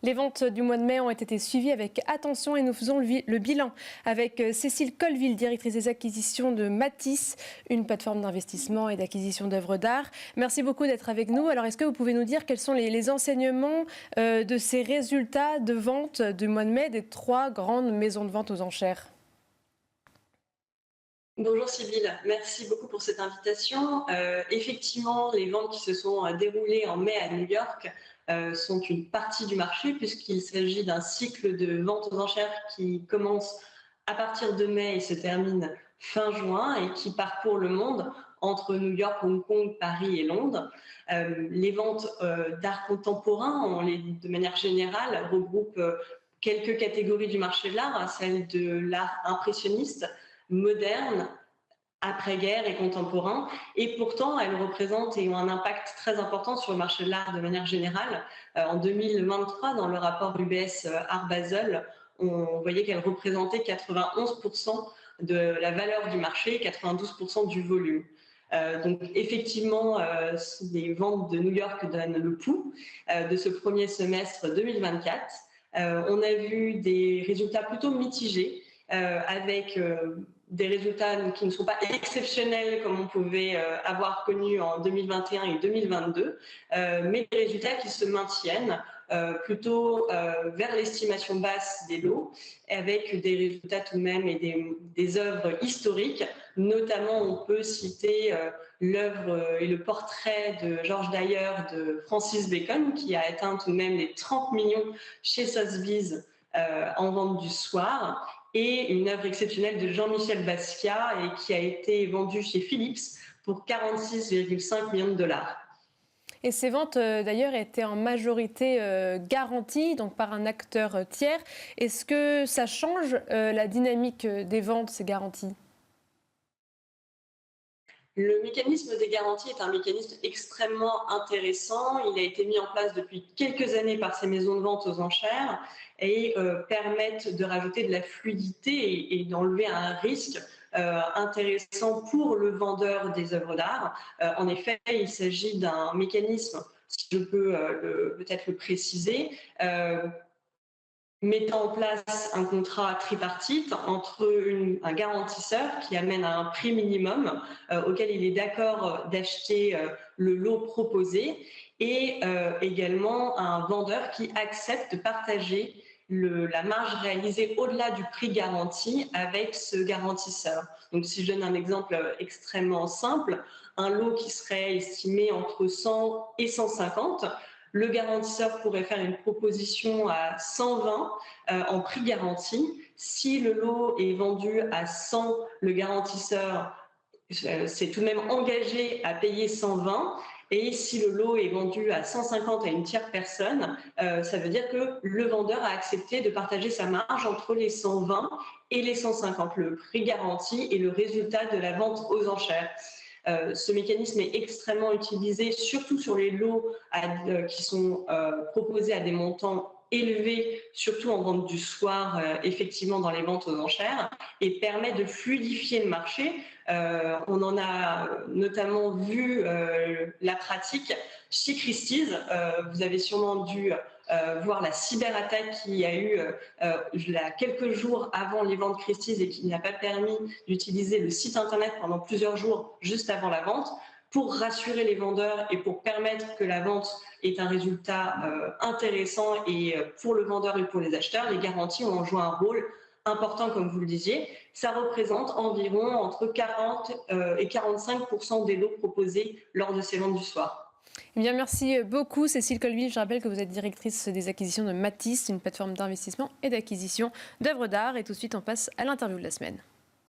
Les ventes du mois de mai ont été suivies avec attention et nous faisons le bilan avec Cécile Colville, directrice des acquisitions de Matisse, une plateforme d'investissement et d'acquisition d'œuvres d'art. Merci beaucoup d'être avec nous. Alors, est-ce que vous pouvez nous dire quels sont les enseignements de ces résultats de vente du mois de mai des 3 grandes maisons de vente aux enchères ? Bonjour Sybille, merci beaucoup pour cette invitation. Effectivement, les ventes qui se sont déroulées en mai à New York sont une partie du marché puisqu'il s'agit d'un cycle de vente aux enchères qui commence à partir de mai et se termine fin juin et qui parcourt le monde entre New York, Hong Kong, Paris et Londres. Les ventes d'art contemporain, de manière générale, regroupent quelques catégories du marché de l'art, celle de l'art impressionniste, moderne, après-guerre et contemporain, et pourtant elles représentent et ont un impact très important sur le marché de l'art de manière générale. En 2023, dans le rapport UBS Art Basel, on voyait qu'elles représentaient 91% de la valeur du marché, 92% du volume. Donc effectivement, les ventes de New York donnent le pouls de ce premier semestre 2024. On a vu des résultats plutôt mitigés, avec des résultats qui ne sont pas exceptionnels comme on pouvait avoir connu en 2021 et 2022, mais des résultats qui se maintiennent plutôt vers l'estimation basse des lots, avec des résultats tout de même et des œuvres historiques. Notamment, on peut citer l'œuvre et le portrait de George Dyer de Francis Bacon, qui a atteint tout de même les 30 millions chez Sotheby's en vente du soir, et une œuvre exceptionnelle de Jean-Michel Basquiat et qui a été vendue chez Philips pour 46,5 millions de dollars. Et ces ventes, d'ailleurs, étaient en majorité garanties, donc par un acteur tiers. Est-ce que ça change la dynamique des ventes, ces garanties ? Le mécanisme des garanties est un mécanisme extrêmement intéressant. Il a été mis en place depuis quelques années par ces maisons de vente aux enchères et permettent de rajouter de la fluidité et d'enlever un risque intéressant pour le vendeur des œuvres d'art. En effet, il s'agit d'un mécanisme, si je peux peut-être le préciser, mettant en place un contrat tripartite entre un garantisseur qui amène à un prix minimum auquel il est d'accord d'acheter le lot proposé et également un vendeur qui accepte de partager la marge réalisée au-delà du prix garanti avec ce garantisseur. Donc si je donne un exemple extrêmement simple, un lot qui serait estimé entre 100 et 150, le garantisseur pourrait faire une proposition à 120 en prix garanti. Si le lot est vendu à 100, le garantisseur s'est tout de même engagé à payer 120. Et si le lot est vendu à 150 à une tierce personne, ça veut dire que le vendeur a accepté de partager sa marge entre les 120 et les 150, le prix garanti et le résultat de la vente aux enchères. Ce mécanisme est extrêmement utilisé, surtout sur les lots qui sont proposés à des montants élevés, surtout en vente du soir, effectivement dans les ventes aux enchères, et permet de fluidifier le marché. On en a notamment vu la pratique chez Christie's. Vous avez sûrement dû voir la cyberattaque qu'il y a eu quelques jours avant les ventes Christie's et qui n'a pas permis d'utiliser le site internet pendant plusieurs jours juste avant la vente, pour rassurer les vendeurs et pour permettre que la vente ait un résultat intéressant et pour le vendeur et pour les acheteurs, les garanties ont joué un rôle important, comme vous le disiez. Ça représente environ entre 40 et 45% des lots proposés lors de ces ventes du soir. Eh bien, merci beaucoup Cécile Colville. Je rappelle que vous êtes directrice des acquisitions de Matisse, une plateforme d'investissement et d'acquisition d'œuvres d'art. Et tout de suite, on passe à l'interview de la semaine.